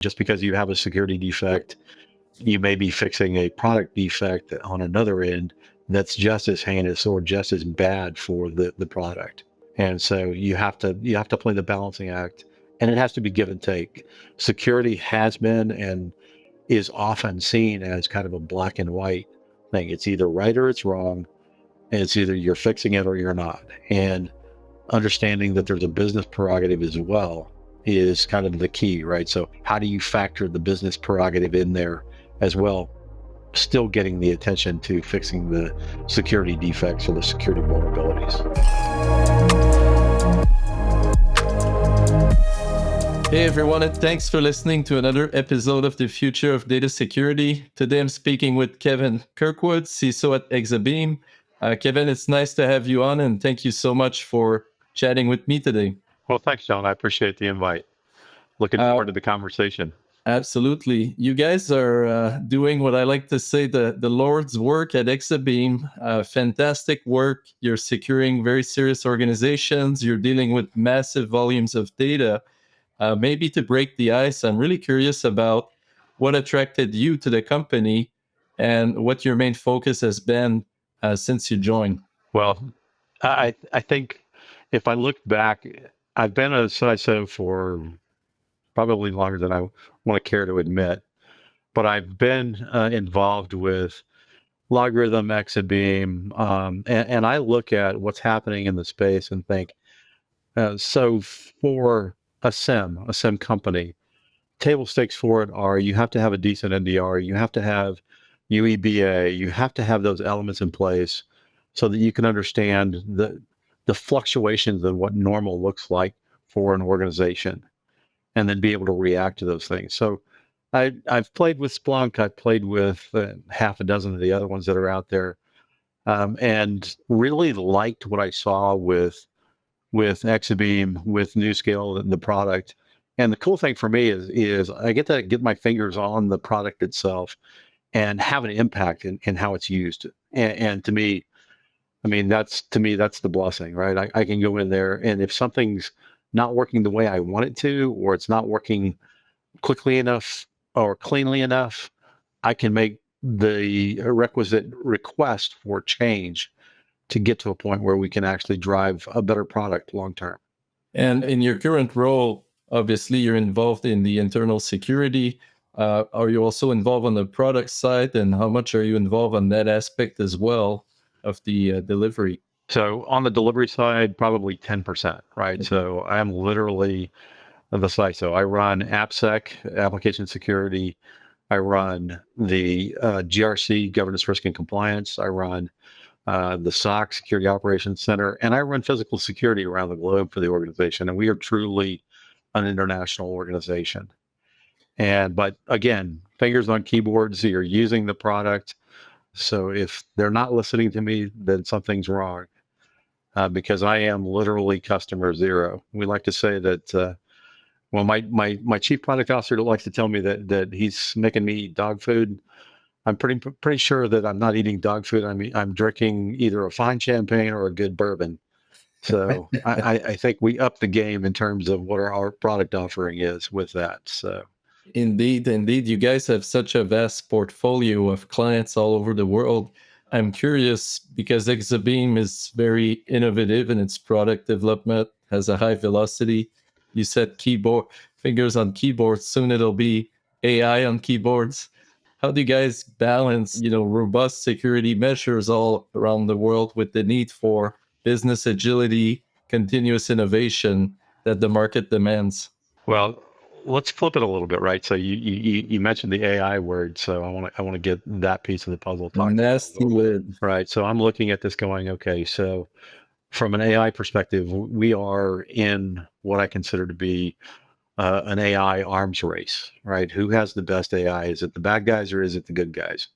Just because you have a security defect, you may be fixing a product defect on another end that's just as heinous or just as bad for the product. And so you have to play the balancing act, and it has to be give and take. Security has been and is often seen as kind of a black and white thing. It's either right or it's wrong, and it's either you're fixing it or you're not. And understanding that there's a business prerogative as well is kind of the key, right? So how do you factor the business prerogative in there as well, still getting the attention to fixing the security defects or the security vulnerabilities? Hey everyone, and thanks for listening to another episode of the Future of Data Security. Today I'm speaking with Kevin Kirkwood, CISO at Exabeam. Kevin, it's nice to have you on, and thank you so much for chatting with me today. Well, thanks, John. I appreciate the invite. Looking forward to the conversation. Absolutely. You guys are doing what I like to say, the Lord's work at Exabeam. Fantastic work. You're securing very serious organizations. You're dealing with massive volumes of data. Maybe to break the ice, I'm really curious about what attracted you to the company and what your main focus has been since you joined. Well, I think if I look back, I've been a CISO for probably longer than I want to care to admit, but I've been involved with Logarithm, Exabeam, and I look at what's happening in the space and think, so for a SIM company, table stakes for it are you have to have a decent NDR, you have to have UEBA, you have to have those elements in place so that you can understand the fluctuations of what normal looks like for an organization, and then be able to react to those things. So I've played with Splunk, I've played with half a dozen of the other ones that are out there, and really liked what I saw with Exabeam, with NewScale, the product. And the cool thing for me is I get to get my fingers on the product itself and have an impact in how it's used. And to me, that's the blessing, right? I can go in there, and if something's not working the way I want it to, or it's not working quickly enough or cleanly enough, I can make the requisite request for change to get to a point where we can actually drive a better product long term. And in your current role, obviously you're involved in the internal security. Are you also involved on the product side, and how much are you involved on that aspect as well of the delivery? So on the delivery side, probably 10%, right? Okay. So I'm literally the CISO. I run AppSec, application security. I run the GRC, governance, risk, and compliance. I run the SOC, Security Operations Center, and I run physical security around the globe for the organization. And we are truly an international organization. But again, fingers on keyboards, you're using the product. So if they're not listening to me, then something's wrong, because I am literally customer zero. We like to say that, well, my chief product officer likes to tell me that he's making me eat dog food. I'm pretty sure that I'm not eating dog food. I'm drinking either a fine champagne or a good bourbon. So I think we up the game in terms of what our product offering is with that. So Indeed. You guys have such a vast portfolio of clients all over the world. I'm curious because Exabeam is very innovative in its product development, has a high velocity. You said fingers on keyboards. Soon it'll be AI on keyboards. How do you guys balance, robust security measures all around the world with the need for business agility, continuous innovation that the market demands? Well, let's flip it a little bit, right? So you mentioned the AI word, so I want to get that piece of the puzzle talked Nasty word. Right. So I'm looking at this going, okay, so from an AI perspective, we are in what I consider to be an AI arms race, right? Who has the best AI? Is it the bad guys or is it the good guys?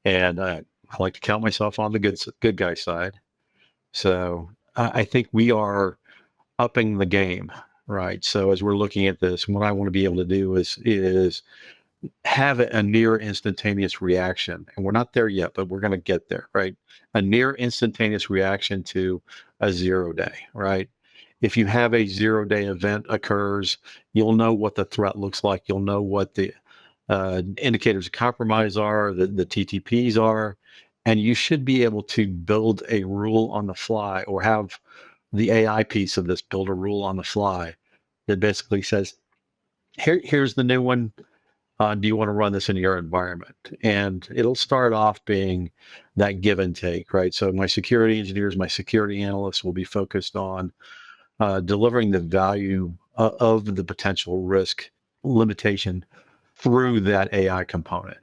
And I like to count myself on the good guy side. So I think we are upping the game, right? So as we're looking at this, what I want to be able to do is have a near instantaneous reaction. And we're not there yet, but we're going to get there, right? A near instantaneous reaction to a 0 day, right? if you have a 0-day event occurs, you'll know what the threat looks like. You'll know what the indicators of compromise are, the TTPs are, and you should be able to build a rule on the fly, or have the AI piece of this build a rule on the fly that basically says, here's the new one. Do you want to run this in your environment? And it'll start off being that give and take, right? So my security engineers, my security analysts will be focused on delivering the value of the potential risk limitation through that AI component.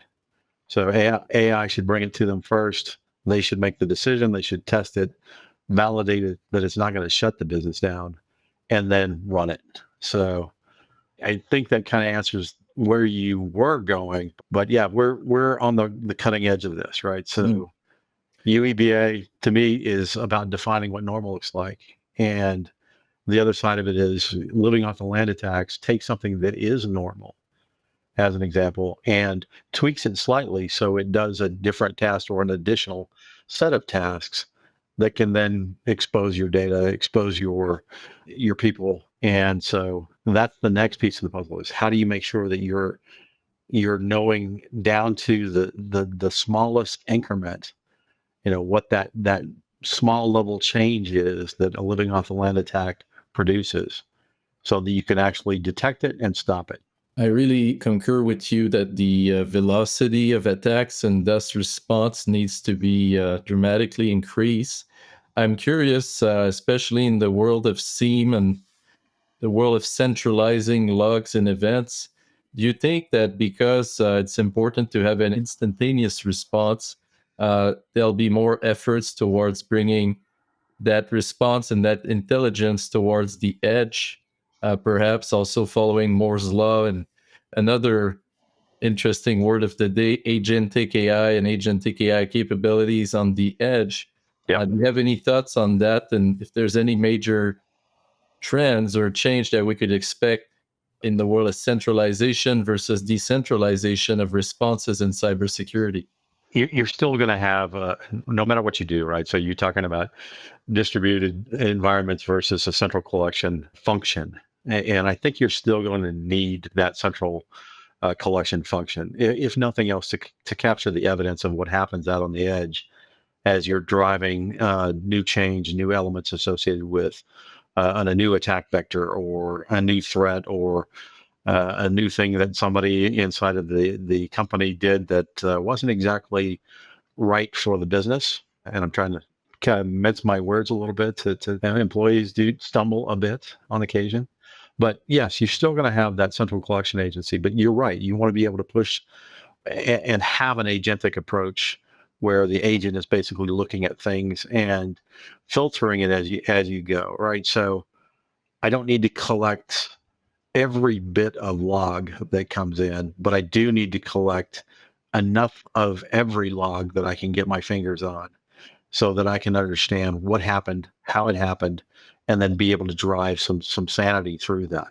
So AI should bring it to them first. They should make the decision. They should test it, validate it that it's not going to shut the business down, and then run it. So I think that kind of answers where you were going. But yeah, we're on the cutting edge of this, right? So UEBA to me is about defining what normal looks like. And the other side of it is living off the land attacks, take something that is normal, as an example, and tweaks it slightly so it does a different task or an additional set of tasks that can then expose your data, expose your people. And so that's the next piece of the puzzle, is how do you make sure that you're knowing down to the smallest increment, what that small level change is that a living off the land attack produces, so that you can actually detect it and stop it. I really concur with you that the velocity of attacks and thus response needs to be dramatically increased. I'm curious, especially in the world of SIEM and the world of centralizing logs and events, do you think that because it's important to have an instantaneous response, there'll be more efforts towards bringing that response and that intelligence towards the edge, perhaps also following Moore's law and another interesting word of the day, agentic AI and agentic AI capabilities on the edge? Yeah. Do you have any thoughts on that? And if there's any major trends or change that we could expect in the world of centralization versus decentralization of responses in cybersecurity? You're still going to have, no matter what you do, right? So you're talking about distributed environments versus a central collection function. And I think you're still going to need that central collection function, if nothing else, to capture the evidence of what happens out on the edge as you're driving new change, new elements associated with a new attack vector or a new threat, or a new thing that somebody inside of the company did that wasn't exactly right for the business. And I'm trying to kind of mince my words a little bit to employees do stumble a bit on occasion. But yes, you're still going to have that central collection agency. But you're right. You want to be able to push and have an agentic approach where the agent is basically looking at things and filtering it as you go, right? So I don't need to collect every bit of log that comes in, but I do need to collect enough of every log that I can get my fingers on, so that I can understand what happened, how it happened, and then be able to drive some sanity through that.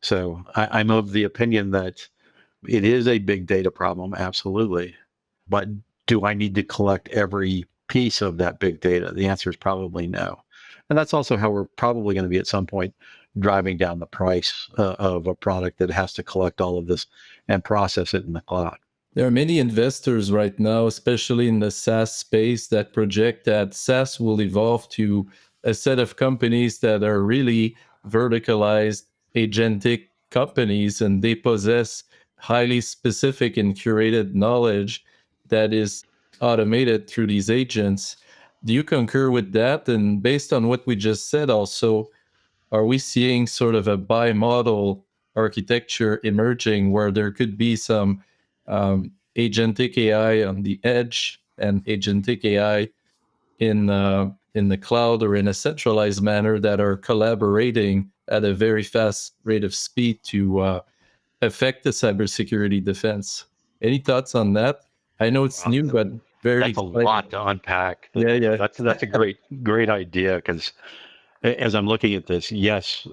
So I'm of the opinion that it is a big data problem, absolutely. But do I need to collect every piece of that big data? The answer is probably no. And that's also how we're probably going to be at some point driving down the price of a product that has to collect all of this and process it in the cloud. There are many investors right now, especially in the SaaS space, that project that SaaS will evolve to a set of companies that are really verticalized agentic companies, and they possess highly specific and curated knowledge that is automated through these agents. Do you concur with that? And based on what we just said, also, are we seeing sort of a bimodal architecture emerging where there could be some agentic AI on the edge and agentic AI in the cloud or in a centralized manner that are collaborating at a very fast rate of speed to affect the cybersecurity defense? Any thoughts on that? I know it's Wow, new, but very that's a exciting. lot to unpack. Yeah. That's a great idea, because as I'm looking at this, yes,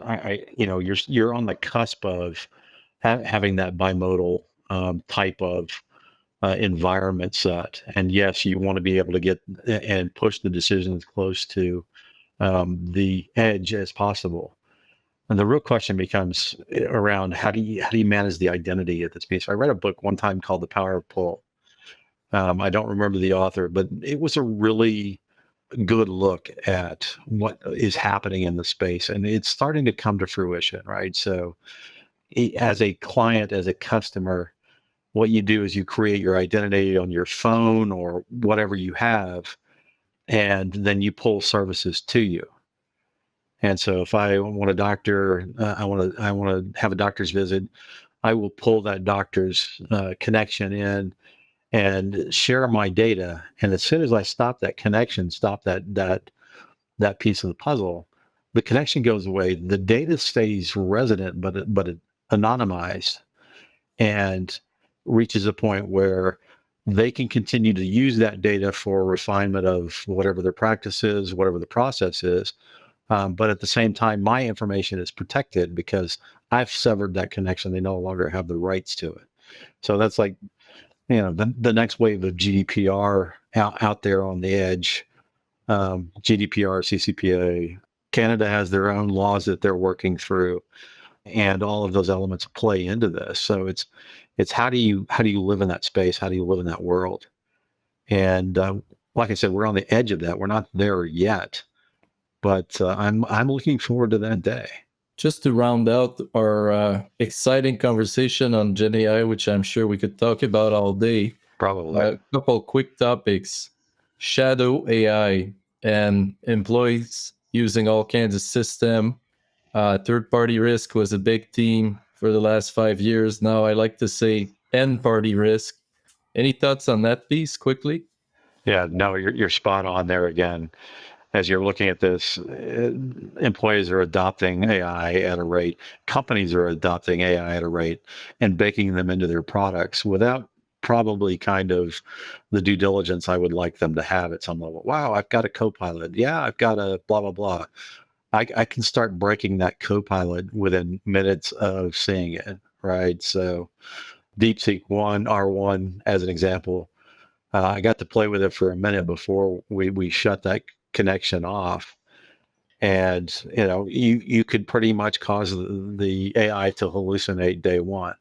you're on the cusp of having that bimodal type of environment set. And yes, you want to be able to get and push the decisions close to the edge as possible. And the real question becomes around how do you manage the identity of this piece? I read a book one time called The Power of Pull. I don't remember the author, but it was a really good look at what is happening in the space, and it's starting to come to fruition, right? So, as a client, as a customer, what you do is you create your identity on your phone or whatever you have, and then you pull services to you. And so, if I want a doctor, I want to have a doctor's visit, I will pull that doctor's connection in and share my data. And as soon as I stop that connection, stop that piece of the puzzle, the connection goes away. The data stays resident, but it anonymized, and reaches a point where they can continue to use that data for refinement of whatever their practice is, whatever the process is. But at the same time, my information is protected because I've severed that connection. They no longer have the rights to it. So that's like, the next wave of GDPR out there on the edge. GDPR, CCPA. Canada has their own laws that they're working through, and all of those elements play into this. So it's how do you live in that space? How do you live in that world? And like I said, we're on the edge of that. We're not there yet, but I'm looking forward to that day. Just to round out our exciting conversation on Gen AI, which I'm sure we could talk about all day, Probably. a couple quick topics. Shadow AI and employees using all kinds of system. Third-party risk was a big theme for the last 5 years. Now I like to say end-party risk. Any thoughts on that piece quickly? Yeah, no, you're spot on there again. As you're looking at this, employees are adopting AI at a rate, companies are adopting AI at a rate, and baking them into their products without probably kind of the due diligence I would like them to have at some level. Wow, I've got a Copilot. Yeah, I've got a blah, blah, blah. I can start breaking that Copilot within minutes of seeing it, right? So DeepSeek 1, R1, as an example, I got to play with it for a minute before we shut that connection off. And you could pretty much cause the AI to hallucinate day one.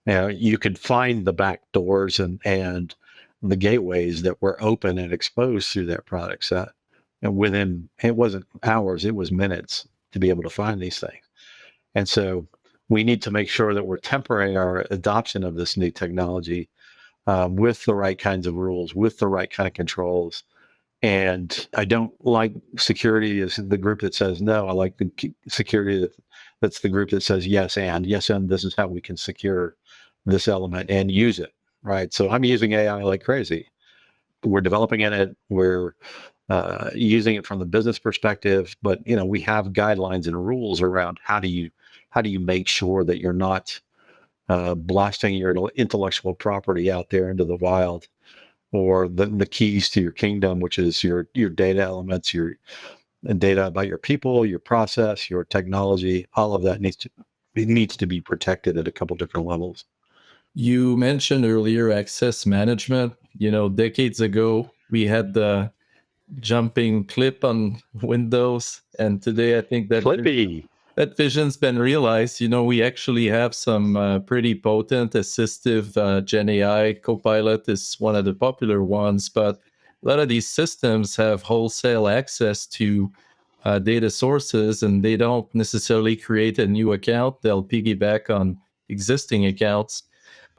You could find the back doors and the gateways that were open and exposed through that product set. And within, it wasn't hours, it was minutes to be able to find these things. And so we need to make sure that we're tempering our adoption of this new technology with the right kinds of rules, with the right kind of controls. And I don't like security as the group that says no. I like the security that's the group that says yes, and this is how we can secure this element and use it, right? So I'm using AI like crazy. We're developing it. We're using it from the business perspective, but we have guidelines and rules around how do you make sure that you're not blasting your intellectual property out there into the wild, or the keys to your kingdom, which is your data elements, your data about your people, your process, your technology. All of that needs to be protected at a couple different levels. You mentioned earlier access management. Decades ago, we had the jumping clip on Windows, and today I think Clippy. that vision's been realized. We actually have some pretty potent assistive Gen AI. Copilot is one of the popular ones, but a lot of these systems have wholesale access to data sources, and they don't necessarily create a new account. They'll piggyback on existing accounts.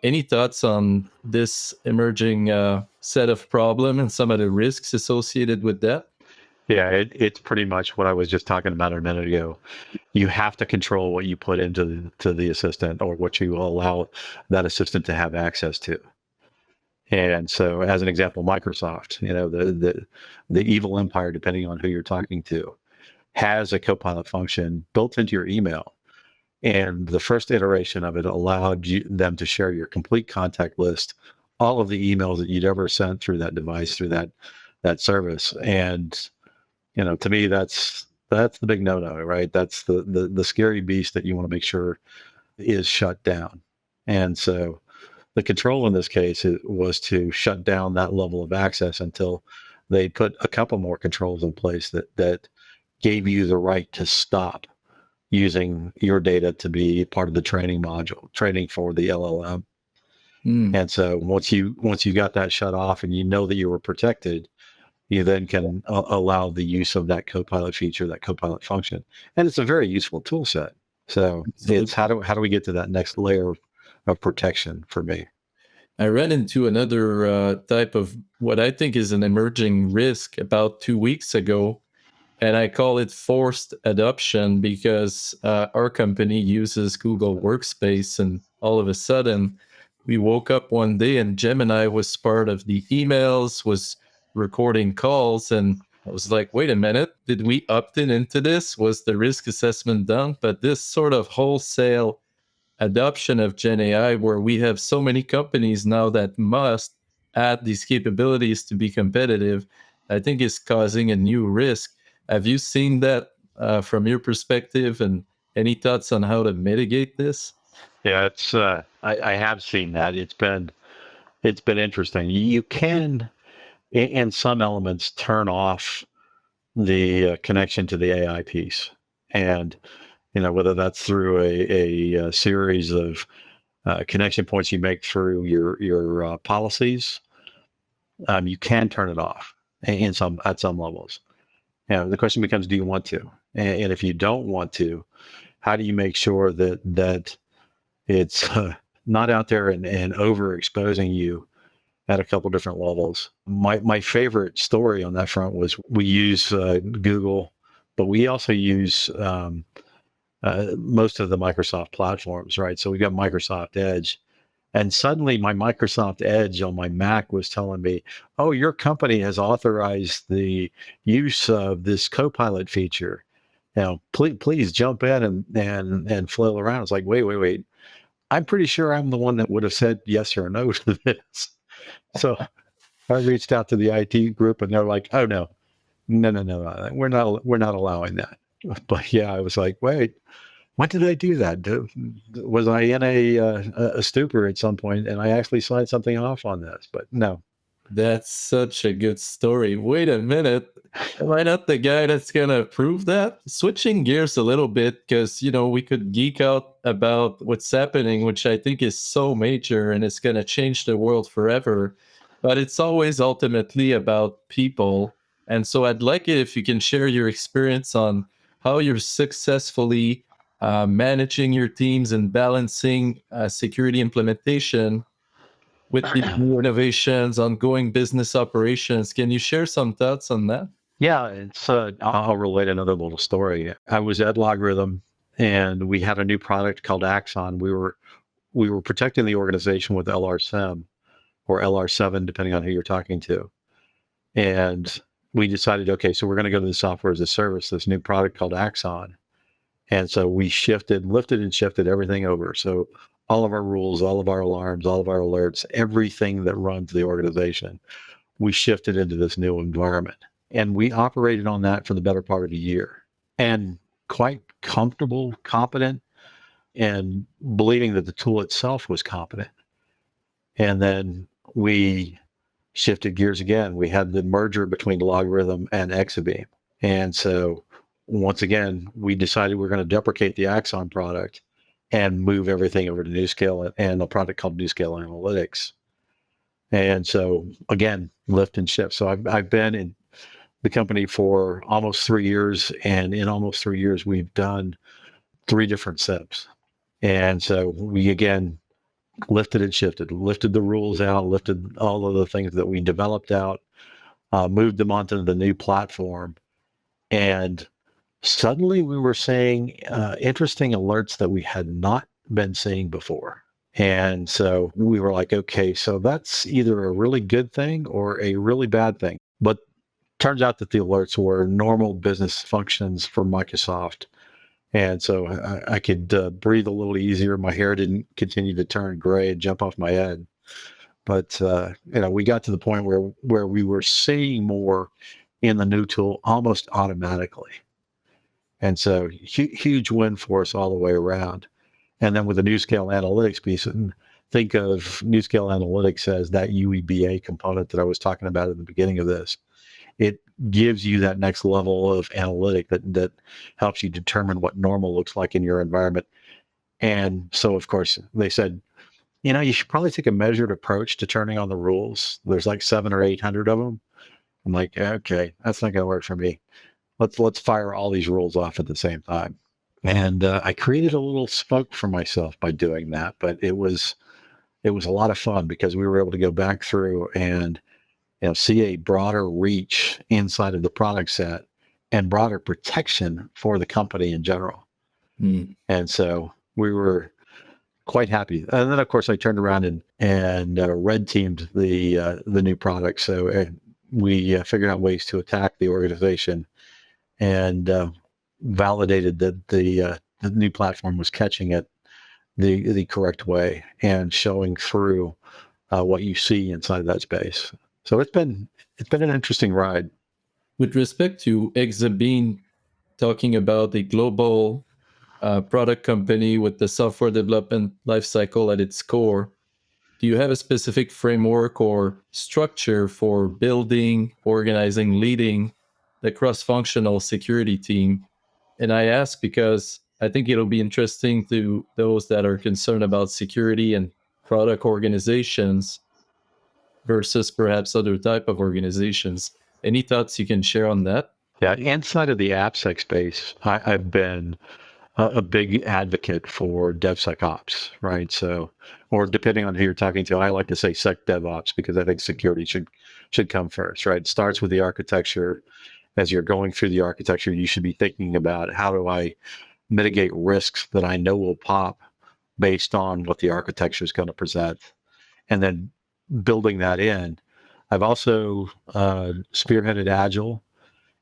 Any thoughts on this emerging set of problem and some of the risks associated with that? Yeah, it's pretty much what I was just talking about a minute ago. You have to control what you put into the assistant, or what you allow that assistant to have access to. And so, as an example, Microsoft, the evil empire, depending on who you're talking to, has a Copilot function built into your email. And the first iteration of it allowed them to share your complete contact list, all of the emails that you'd ever sent through that device, through that service. And to me, that's the big no-no, right? That's the scary beast that you want to make sure is shut down. And so the control in this case was to shut down that level of access until they put a couple more controls in place that gave you the right to stop using your data to be part of the training module, training for the LLM. And so once you got that shut off and you know that you were protected, you then can allow the use of that Copilot feature, that Copilot function, and it's a very useful tool set. So it's how do we get to that next layer of protection for me? I ran into another type of what I think is an emerging risk about 2 weeks ago, and I call it forced adoption because our company uses Google Workspace, and all of a sudden we woke up one day and Gemini was part of the emails, was recording calls, and I was like, wait a minute, did we opt in into this? Was the risk assessment done? But this sort of wholesale adoption of Gen AI, where we have so many companies now that must add these capabilities to be competitive, I think is causing a new risk. Have you seen that from your perspective, and any thoughts on how to mitigate this? Yeah, it's I have seen that. It's been interesting. You can, in some elements, turn off the connection to the AI piece, and whether that's through a series of connection points you make through your policies, you can turn it off in some at some levels. The question becomes, do you want to? And if you don't want to, how do you make sure that it's not out there and overexposing you at a couple different levels? My favorite story on that front was we use Google, but we also use most of the Microsoft platforms, right? So we got Microsoft Edge. And suddenly my Microsoft Edge on my Mac was telling me, oh, your company has authorized the use of this Copilot feature. Please jump in and flail around. It's like, wait. I'm pretty sure I'm the one that would have said yes or no to this. So I reached out to the IT group and they're like, oh no, we're not allowing that. But yeah, I was like, wait, when did I do that? Was I in a stupor at some point and I actually signed something off on this? But no. That's such a good story. Wait a minute. Am I not the guy that's going to prove that? Switching gears a little bit, because, we could geek out about what's happening, which I think is so major and it's going to change the world forever. But it's always ultimately about people. And so I'd like it if you can share your experience on how you're successfully managing your teams and balancing security implementation with these new innovations, ongoing business operations. Can you share some thoughts on that? Yeah, it's I'll relate another little story. I was at Logarithm and we had a new product called Axon. We were protecting the organization with LRSIM or LR7, depending on who you're talking to. And we decided, okay, so we're going to go to the software as a service, this new product called Axon. And so we lifted and shifted everything over. So all of our rules, all of our alarms, all of our alerts, everything that runs the organization, we shifted into this new environment. And we operated on that for the better part of a year and quite comfortable, competent, and believing that the tool itself was competent. And then we shifted gears again. We had the merger between Logarithm and Exabeam. And so once again, we decided we're going to deprecate the Axon product and move everything over to NewScale and a product called NewScale Analytics. And so again, lift and shift. So I've been in the company for almost 3 years, and in almost 3 years, we've done 3 different SIPs. And so we again lifted and shifted, lifted the rules out, lifted all of the things that we developed out, moved them onto the new platform, and suddenly we were seeing interesting alerts that we had not been seeing before. And so we were like, okay, so that's either a really good thing or a really bad thing. But turns out that the alerts were normal business functions for Microsoft. And so I could breathe a little easier. My hair didn't continue to turn gray and jump off my head. But we got to the point where we were seeing more in the new tool almost automatically. And so huge win for us all the way around. And then with the NewScale Analytics piece, and think of NewScale Analytics as that UEBA component that I was talking about at the beginning of this. It gives you that next level of analytic that helps you determine what normal looks like in your environment. And so, of course, they said, you should probably take a measured approach to turning on the rules. There's like 700 or 800 of them. I'm like, okay, that's not going to work for me. Let's fire all these rules off at the same time. And I created a little smoke for myself by doing that, but it was a lot of fun because we were able to go back through and see a broader reach inside of the product set and broader protection for the company in general. And so we were quite happy. And then, of course, I turned around and red teamed the new product. So we figured out ways to attack the organization and validated that the new platform was catching it the correct way and showing through what you see inside that space. So it's been an interesting ride. With respect to Exabeam, talking about a global product company with the software development lifecycle at its core, do you have a specific framework or structure for building, organizing, leading the cross-functional security team? And I ask because I think it'll be interesting to those that are concerned about security and product organizations versus perhaps other type of organizations. Any thoughts you can share on that? Yeah, inside of the AppSec space, I've been a big advocate for DevSecOps, right? So, or depending on who you're talking to, I like to say SecDevOps because I think security should come first, right? It starts with the architecture. As you're going through the architecture, you should be thinking about how do I mitigate risks that I know will pop based on what the architecture is going to present, and then building that in. I've also spearheaded Agile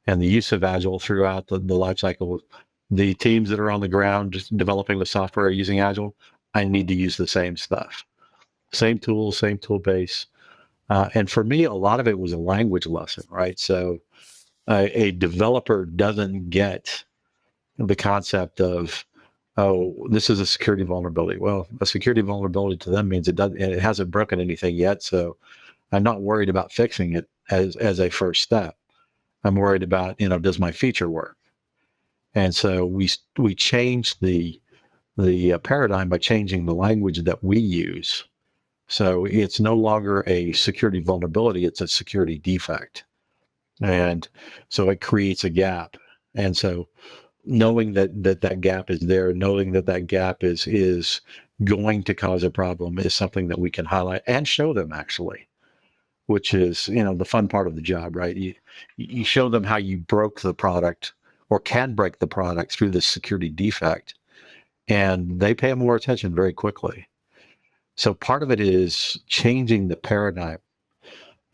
and the use of Agile throughout the life cycle. The teams that are on the ground just developing the software using Agile, I need to use the same stuff, same tools, same tool base. And for me, a lot of it was a language lesson, right? So a developer doesn't get the concept of, oh, this is a security vulnerability. Well, a security vulnerability to them means it hasn't broken anything yet. So I'm not worried about fixing it as a first step. I'm worried about, does my feature work? And so we changed the paradigm by changing the language that we use. So it's no longer a security vulnerability; it's a security defect, and so it creates a gap. And so knowing that gap is there, knowing that gap is going to cause a problem, is something that we can highlight and show them actually, which is the fun part of the job, right? You show them how you broke the product or can break the product through this security defect, and they pay more attention very quickly. So part of it is changing the paradigm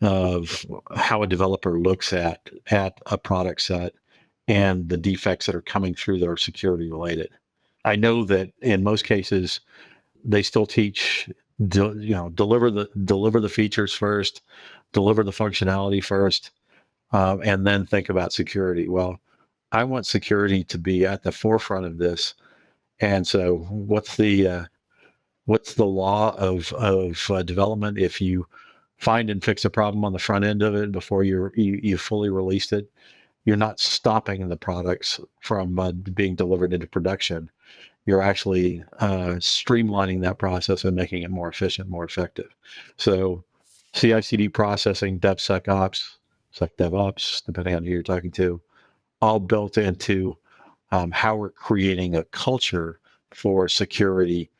of how a developer looks at a product set and the defects that are coming through that are security related. I know that in most cases they still teach deliver the features first, deliver the functionality first, and then think about security. Well, I want security to be at the forefront of this. And so what's the law of development? If you find and fix a problem on the front end of it before you fully released it, you're not stopping the products from being delivered into production. You're actually streamlining that process and making it more efficient, more effective. So CI/CD processing, DevSecOps, SecDevOps, depending on who you're talking to, all built into how we're creating a culture for security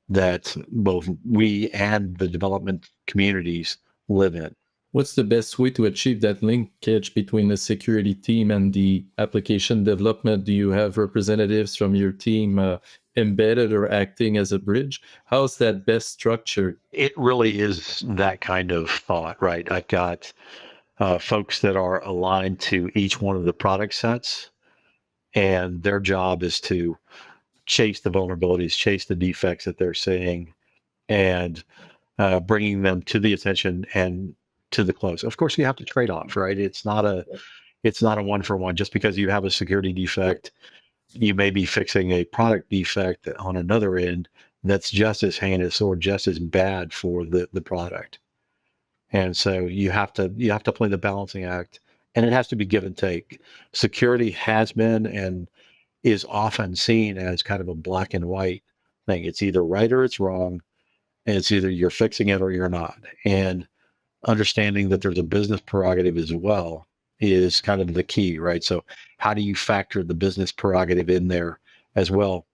that both we and the development communities live in. What's the best way to achieve that linkage between the security team and the application development? Do you have representatives from your team embedded or acting as a bridge? How's that best structured? It really is that kind of thought, right? I've got folks that are aligned to each one of the product sets, and their job is to chase the vulnerabilities, chase the defects that they're seeing, and bringing them to the attention and to the close. Of course, you have to trade off, right? It's not a one for one. Just because you have a security defect, you may be fixing a product defect on another end that's just as heinous or just as bad for the product. And so you have to play the balancing act and it has to be give and take. Security has been and is often seen as kind of a black and white thing. It's either right or it's wrong, and it's either you're fixing it or you're not. And understanding that there's a business prerogative as well is kind of the key, right? So how do you factor the business prerogative in there as well,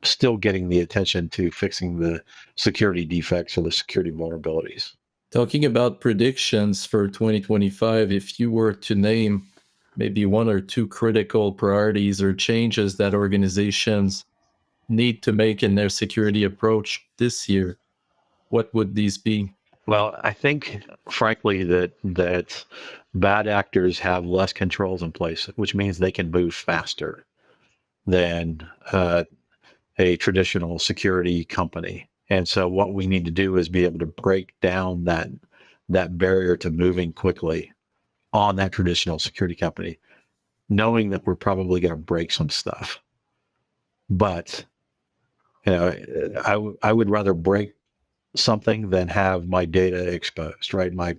still getting the attention to fixing the security defects or the security vulnerabilities? Talking about predictions for 2025, if you were to name maybe one or two critical priorities or changes that organizations need to make in their security approach this year, what would these be? Well, I think, frankly, that bad actors have less controls in place, which means they can move faster than a traditional security company. And so, what we need to do is be able to break down that barrier to moving quickly on that traditional security company, knowing that we're probably going to break some stuff. But I would rather break something than have my data exposed, right? My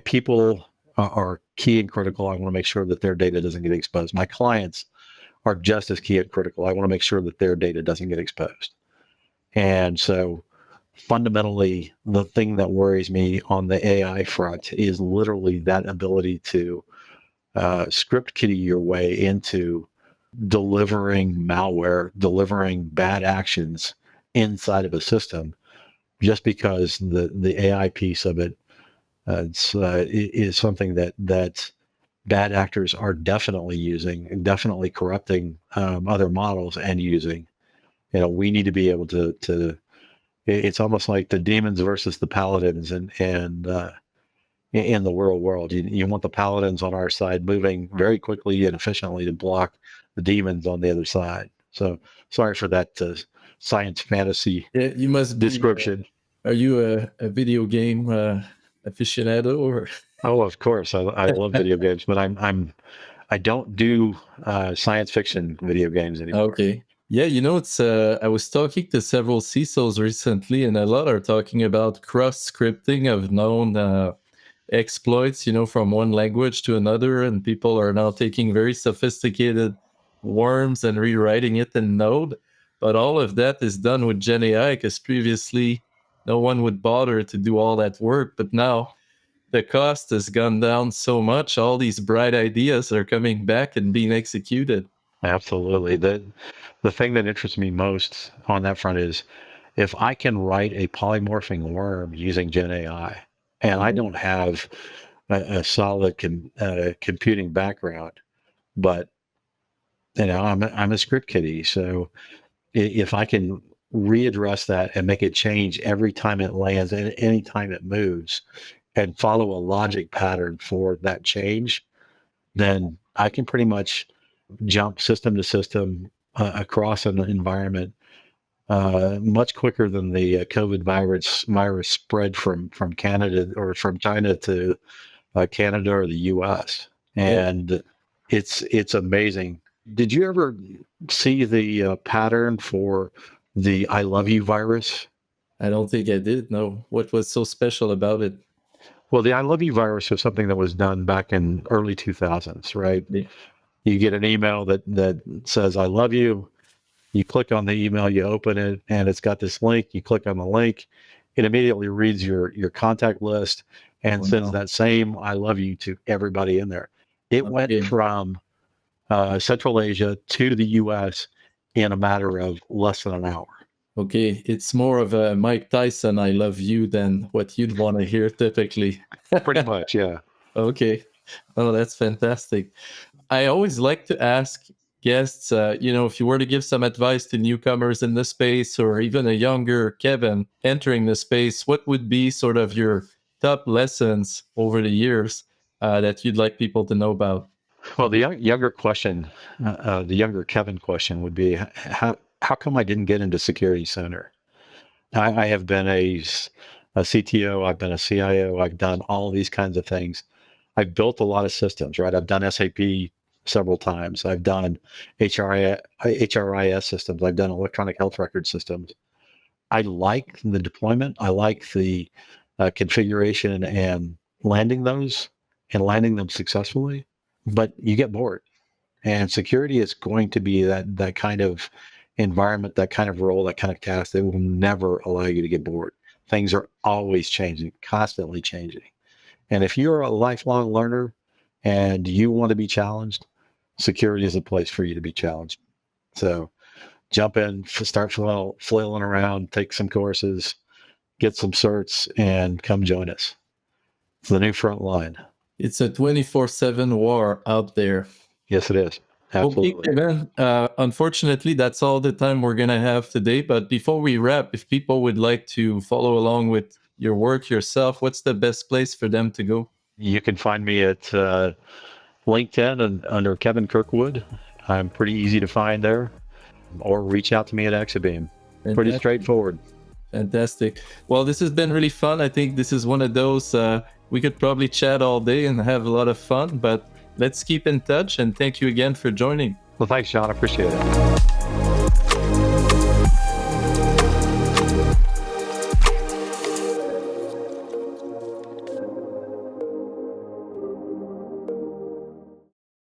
people are key and critical. I want to make sure that their data doesn't get exposed. My clients are just as key and critical. I want to make sure that their data doesn't get exposed. And so fundamentally, the thing that worries me on the AI front is literally that ability to script kiddie your way into delivering malware, delivering bad actions inside of a system, just because the AI piece of it is something that bad actors are definitely using and definitely corrupting other models and using. We need to be able to. It's almost like the demons versus the paladins, and in the real world, you want the paladins on our side moving very quickly and efficiently to block the demons on the other side. So sorry for that science fantasy Yeah, you must description. Are you a video game aficionado or? Oh, of course, I love video games, but I don't do science fiction video games anymore. Okay. Yeah, it's I was talking to several CISOs recently, and a lot are talking about cross scripting of known exploits, from one language to another, and people are now taking very sophisticated worms and rewriting it in Node. But all of that is done with Gen AI, because previously no one would bother to do all that work. But now the cost has gone down so much, all these bright ideas are coming back and being executed. Absolutely. The thing that interests me most on that front is if I can write a polymorphing worm using Gen AI, and I don't have a solid computing background, but I'm a script kiddie. So if I can readdress that and make it change every time it lands and any time it moves, and follow a logic pattern for that change, then I can pretty much jump system to system across an environment much quicker than the COVID virus spread from Canada or from China to Canada or the U.S. And it's amazing. Did you ever see the pattern for the "I love you" virus? I don't think I did. No. What was so special about it? Well, the "I love you" virus was something that was done back in early 2000s, right? Yeah. You get an email that says "I love you." You click on the email, you open it, and it's got this link. You click on the link, it immediately reads your contact list and sends Wow. that same "I love you" to everybody in there. It went Okay. from Central Asia to the U.S. in a matter of less than an hour. Okay. It's more of a Mike Tyson, I love you, than what you'd want to hear typically. Pretty much, yeah. Okay. Oh, that's fantastic. I always like to ask guests, if you were to give some advice to newcomers in the space or even a younger Kevin entering the space, what would be sort of your top lessons over the years that you'd like people to know about? Well, the the younger Kevin question would be how come I didn't get into security sooner? I have been a CTO, I've been a CIO, I've done all these kinds of things. I've built a lot of systems, right? I've done SAP several times. I've done HRIS systems. I've done electronic health record systems. I like the deployment. I like the configuration and landing those. and landing them successfully, but you get bored. And security is going to be that kind of environment, that kind of role, that kind of task that will never allow you to get bored. Things are always changing, constantly changing. And if you're a lifelong learner and you want to be challenged, security is a place for you to be challenged. So jump in, start flailing around, take some courses, get some certs, and come join us. It's the new front line. It's a 24/7 war out there. Yes, it is. Absolutely. Okay, Kevin. Unfortunately, that's all the time we're going to have today. But before we wrap, if people would like to follow along with your work yourself, what's the best place for them to go? You can find me at LinkedIn and under Kevin Kirkwood. I'm pretty easy to find there, or reach out to me at Exabeam. Pretty straightforward. Fantastic. Well, this has been really fun. I think this is one of those we could probably chat all day and have a lot of fun, but let's keep in touch, and thank you again for joining. Well, thanks, Sean. I appreciate it.